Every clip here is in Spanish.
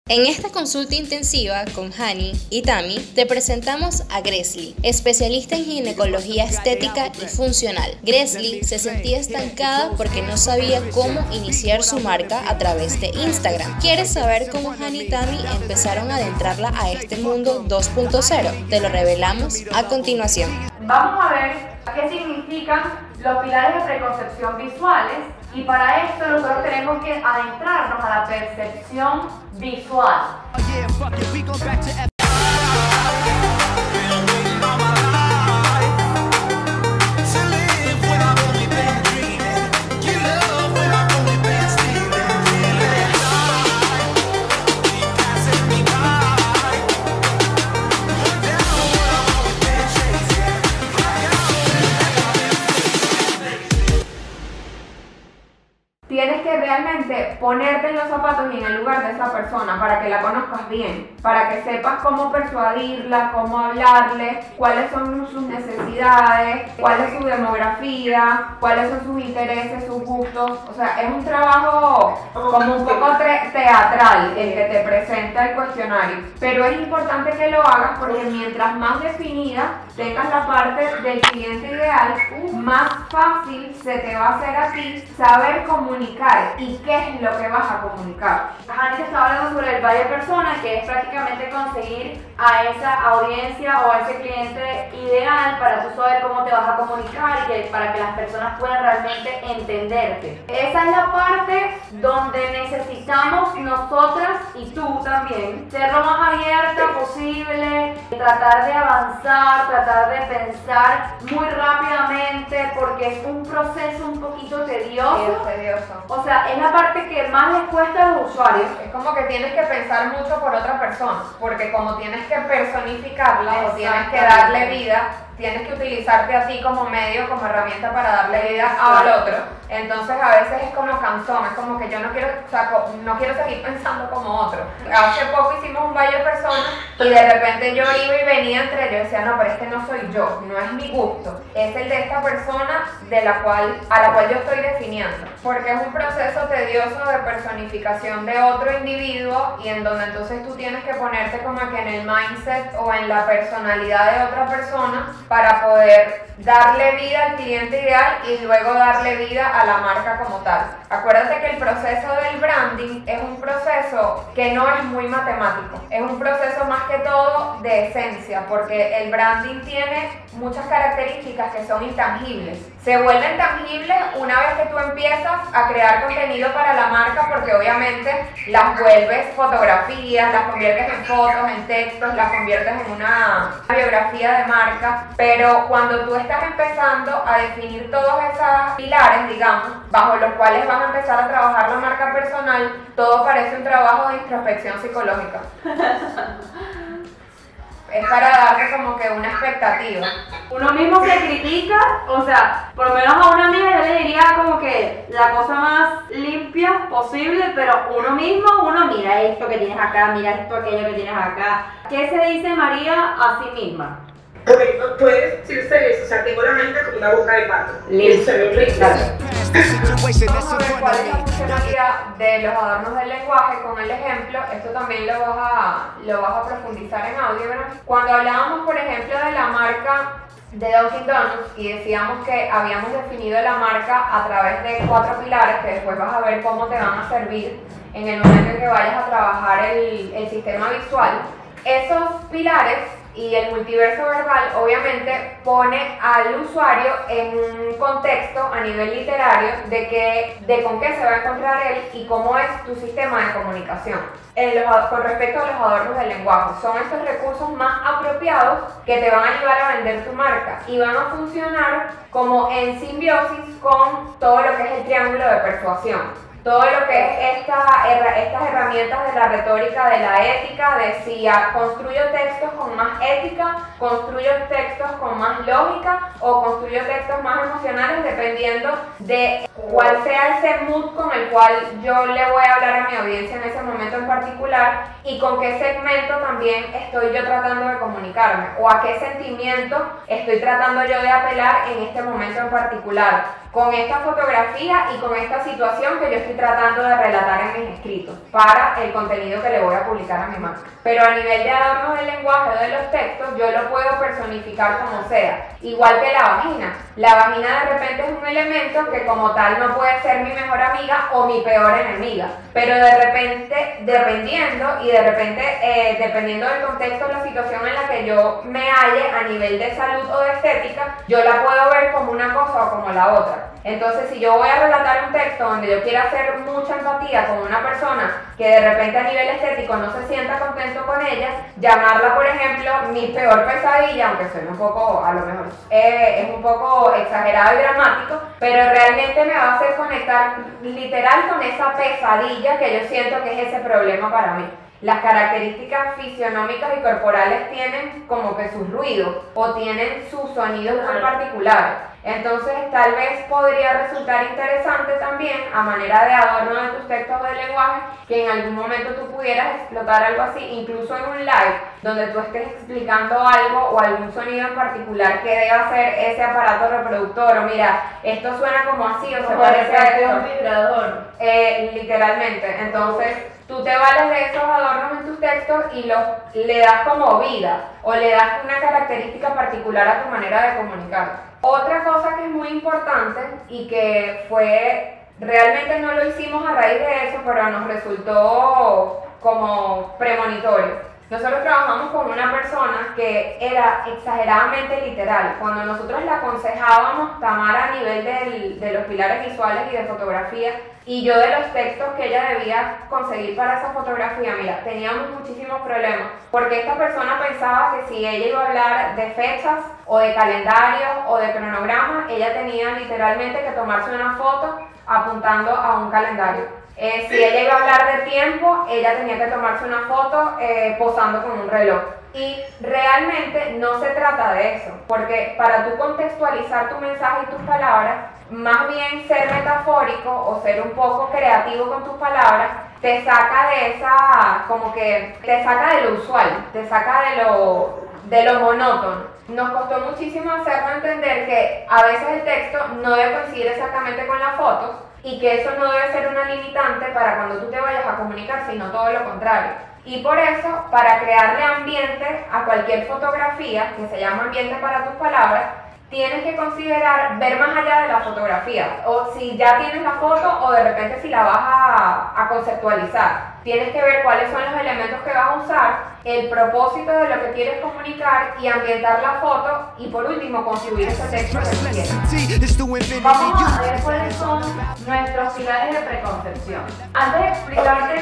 En esta consulta intensiva con Hani y Tami te presentamos a Gresly, especialista en ginecología estética y funcional. Gresly se sentía estancada porque no sabía cómo iniciar su marca a través de Instagram. ¿Quieres saber cómo Hani y Tami empezaron a adentrarla a este mundo 2.0? Te lo revelamos a continuación. Vamos a ver qué significan los pilares de preconcepción visuales, y para esto nosotros tenemos que adentrarnos a la percepción visual. Tienes que realmente ponerte en los zapatos y en el lugar de esa persona para que la conozcas bien, para que sepas cómo persuadirla, cómo hablarle, cuáles son sus necesidades, cuál es su demografía, cuáles son sus intereses, sus gustos. O sea, es un trabajo como un poco teatral el que te presenta el cuestionario, pero es importante que lo hagas porque mientras más definida tengas la parte del cliente ideal, más fácil se te va a hacer a ti saber comunicar y qué es lo que vas a comunicar. Hani te estaba hablando sobre el buyer persona, que es prácticamente conseguir a esa audiencia o a ese cliente ideal para tú saber cómo te vas a comunicar y para que las personas puedan realmente entenderte. Esa es la parte donde necesitamos nosotras y tú también ser lo más abierta posible, tratar de avanzar, tratar de pensar muy rápidamente porque es un proceso un poquito tedioso. O sea, es la parte que más les cuesta a los usuarios. Es como que tienes que pensar mucho por otra persona, porque como tienes que personificarla o tienes que darle vida, tienes que utilizarte a ti como medio, como herramienta para darle vida al otro. Entonces a veces es como cansón, es como que yo no quiero, o sea, no quiero seguir pensando como otro. Hace poco hicimos un buyer persona y de repente yo iba y venía entre ellos y decía, no, pero este no soy yo, no es mi gusto, es el de esta persona a la cual yo estoy definiendo. Porque es un proceso tedioso de personificación de otro individuo y en donde entonces tú tienes que ponerte como que en el mindset o en la personalidad de otra persona para poder darle vida al cliente ideal y luego darle vida a la marca como tal. Acuérdate que el proceso del branding es un proceso que no es muy matemático, es un proceso más que todo de esencia, porque el branding tiene muchas características que son intangibles. Se vuelven tangibles una vez que tú empiezas a crear contenido para la marca, porque obviamente las vuelves fotografías, las conviertes en fotos, en textos, las conviertes en una biografía de marca, pero cuando tú estás empezando a definir todos esos pilares, digamos, bajo los cuales vas a empezar a trabajar la marca personal, todo parece un trabajo de introspección psicológica. Es para darte como que una expectativa. Uno mismo se critica, o sea, por lo menos a una amiga yo le diría como que la cosa más limpia posible, pero uno mira esto que tienes acá, mira esto, aquello que tienes acá. ¿Qué se dice María a sí misma? Ok, puedes decirse eso, o sea, tengo la mente como una boca de pato. Listo, Vamos a ver cuál es la funcionalidad de los adornos del lenguaje con el ejemplo. Esto también lo vas a profundizar en audio, ¿verdad? Cuando hablábamos, por ejemplo, de la marca de Dunkin' Donuts y decíamos que habíamos definido la marca a través de 4 pilares que después vas a ver cómo te van a servir en el momento en que vayas a trabajar el sistema visual. Esos pilares y el multiverso verbal obviamente pone al usuario en un contexto a nivel literario de con qué se va a encontrar él y cómo es tu sistema de comunicación. Con respecto a los adornos del lenguaje, son estos recursos más apropiados que te van a ayudar a vender tu marca y van a funcionar como en simbiosis con todo lo que es el triángulo de persuasión. Todo lo que es estas herramientas de la retórica, de la ética, de si construyo textos con más ética, construyo textos con más lógica o construyo textos más emocionales dependiendo de cuál sea ese mood con el cual yo le voy a hablar a mi audiencia en ese momento en particular y con qué segmento también estoy yo tratando de comunicarme o a qué sentimiento estoy tratando yo de apelar en este momento en particular. con esta fotografía y con esta situación que yo estoy tratando de relatar en mis escritos para el contenido que le voy a publicar a mi marca. Pero a nivel de adornos del lenguaje o de los textos, yo lo puedo personificar como sea, igual que la vagina. La vagina de repente es un elemento que como tal no puede ser mi mejor amiga o mi peor enemiga, pero de repente, dependiendo del contexto, la situación en la que yo me halle a nivel de salud o de estética, yo la puedo ver como una cosa o como la otra. Entonces, si yo voy a relatar un texto donde yo quiera hacer mucha empatía con una persona que de repente a nivel estético no se sienta contento con ella, llamarla, por ejemplo, mi peor pesadilla, aunque suene un poco, a lo mejor es un poco exagerado y dramático, pero realmente me va a hacer conectar literal con esa pesadilla que yo siento que es ese problema para mí. Las características fisionómicas y corporales tienen como que sus ruidos o tienen sus sonidos muy particulares. Entonces tal vez podría resultar interesante también, a manera de adorno de tus textos de lenguaje, que en algún momento tú pudieras explotar algo así, incluso en un live, donde tú estés explicando algo o algún sonido en particular que deba hacer ese aparato reproductor, o mira, esto suena como así o se parece a un vibrador. Literalmente. Entonces tú te vales de esos adornos en tus textos y le das como vida o le das una característica particular a tu manera de comunicar. Otra cosa que es muy importante y que realmente no lo hicimos a raíz de eso, pero nos resultó como premonitorio. Nosotros trabajamos con una persona que era exageradamente literal. Cuando nosotros la aconsejábamos, Tamara, a nivel de los pilares visuales y de fotografía, y yo de los textos que ella debía conseguir para esa fotografía, mira, teníamos muchísimos problemas, porque esta persona pensaba que si ella iba a hablar de fechas, o de calendarios, o de cronogramas, ella tenía literalmente que tomarse una foto apuntando a un calendario. Si ella iba a hablar de tiempo, ella tenía que tomarse una foto posando con un reloj. Y realmente no se trata de eso, porque para tú contextualizar tu mensaje y tus palabras, más bien ser metafórico o ser un poco creativo con tus palabras, te saca de te saca de lo usual, te saca de lo monótono. Nos costó muchísimo hacerlo entender que a veces el texto no debe coincidir exactamente con las fotos y que eso no debe ser una limitante para cuando tú te vayas a comunicar, sino todo lo contrario. Y por eso, para crearle ambiente a cualquier fotografía, que se llama ambiente para tus palabras, tienes que considerar ver más allá de la fotografía, o si ya tienes la foto o de repente si la vas a conceptualizar. Tienes que ver cuáles son los elementos que vas a usar, el propósito de lo que quieres comunicar y ambientar la foto y por último contribuir ese texto que quieres. Vamos a ver cuáles son nuestros pilares de preconcepción. Antes de explicarte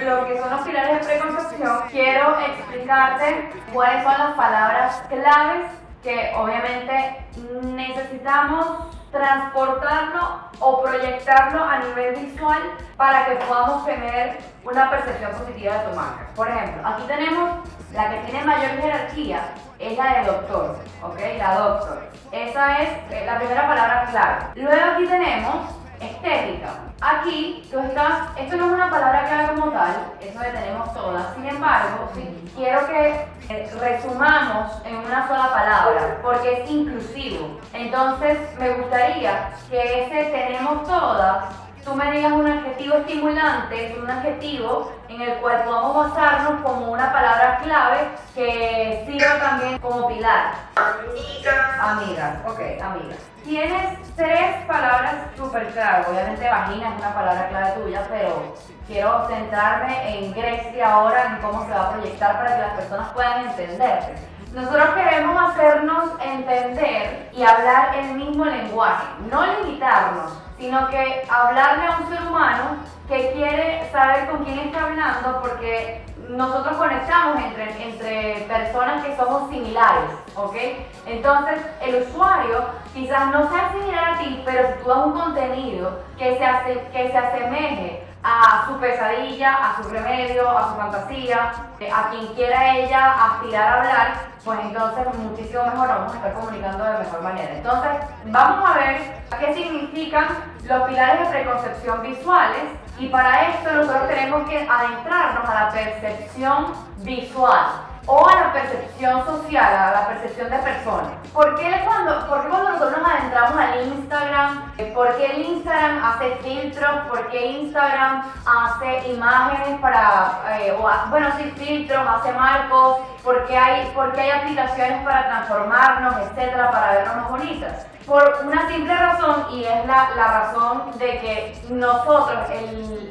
lo que son los pilares de preconcepción, quiero explicarte cuáles son las palabras claves que obviamente necesitamos transportarlo o proyectarlo a nivel visual para que podamos tener una percepción positiva de tu marca. Por ejemplo, aquí tenemos la que tiene mayor jerarquía, es la de doctor, ¿ok? La doctor. Esa es la primera palabra clave. Luego aquí tenemos estética. Aquí esto no es una palabra clave como tal, eso le tenemos todas. Sin embargo, sí, quiero que resumamos en una sola palabra, porque es inclusivo. Entonces, me gustaría que ese tenemos todas, tú me digas un adjetivo estimulante, un adjetivo en el cual podamos basarnos como una palabra clave que sirva también como pilar. Amigas, ok, amigas. Tienes 3 palabras súper claras. Obviamente vagina es una palabra clave tuya, pero quiero centrarme en Grecia ahora, en cómo se va a proyectar para que las personas puedan entenderte. Nosotros queremos hacernos entender y hablar el mismo lenguaje, no limitarnos, sino que hablarle a un ser humano que quiere saber con quién está hablando, porque nosotros conectamos entre personas que somos similares, ¿ok? Entonces, el usuario quizás no sea similar a ti, pero si tú das un contenido que se asemeje a su pesadilla, a su remedio, a su fantasía, a quien quiera ella aspirar a hablar, pues entonces muchísimo mejor vamos a estar comunicando de mejor manera. Entonces, vamos a ver qué significan los pilares de preconcepción visuales, y para esto nosotros tenemos que adentrarnos a la percepción visual. o a la percepción social, a la percepción de personas. ¿Por qué cuando nosotros nos adentramos al Instagram? ¿Por qué el Instagram hace filtros? ¿Por qué Instagram hace imágenes filtros, hace marcos? ¿Por qué hay aplicaciones para transformarnos, etcétera, para vernos más bonitas? Por una simple razón, y es la razón de que nosotros,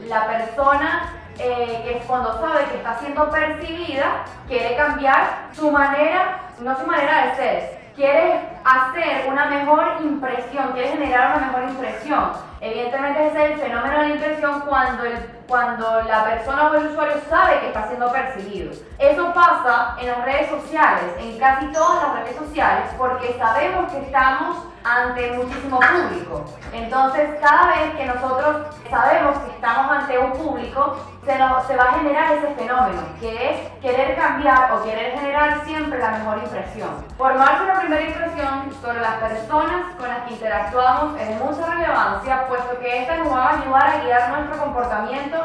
la persona que cuando sabe que está siendo percibida, quiere cambiar su manera, no su manera de ser, quiere hacer una mejor impresión, quiere generar una mejor impresión. Evidentemente ese es el fenómeno de la impresión cuando la persona o el usuario sabe que está siendo percibido. Eso pasa en las redes sociales, en casi todas las redes sociales, porque sabemos que estamos ante muchísimo público. Entonces, cada vez que nosotros sabemos que estamos ante un público, se va a generar ese fenómeno, que es querer cambiar o querer generar siempre la mejor impresión. Formarse una primera impresión sobre las personas con las que interactuamos es de mucha relevancia, puesto que esta nos va a ayudar a guiar nuestro comportamiento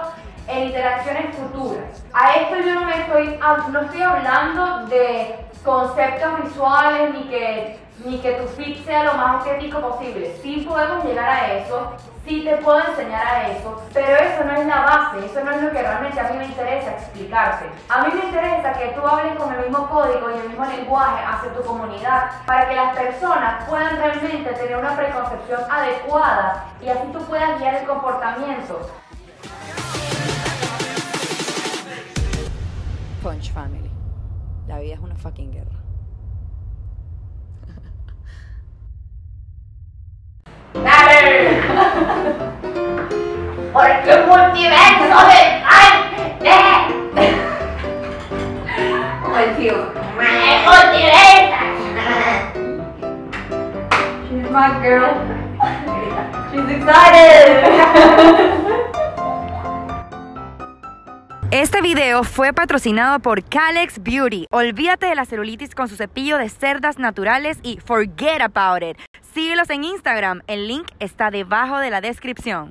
en interacciones futuras. A esto yo no estoy hablando de conceptos visuales ni que tu feed sea lo más estético posible. Sí podemos llegar a eso, sí te puedo enseñar a eso, pero eso no es la base, eso no es lo que realmente a mí me interesa explicarte. A mí me interesa que tú hables con el mismo código y el mismo lenguaje hacia tu comunidad, para que las personas puedan realmente tener una preconcepción adecuada y así tú puedas guiar el comportamiento. Punch Family. La vida es una fucking guerra. ¡Dale! Porque un multiverso de arte. Como el tío. She's my girl. She's excited. Este video fue patrocinado por Calex Beauty. Olvídate de la celulitis con su cepillo de cerdas naturales y forget about it. Síguelos en Instagram, el link está debajo de la descripción.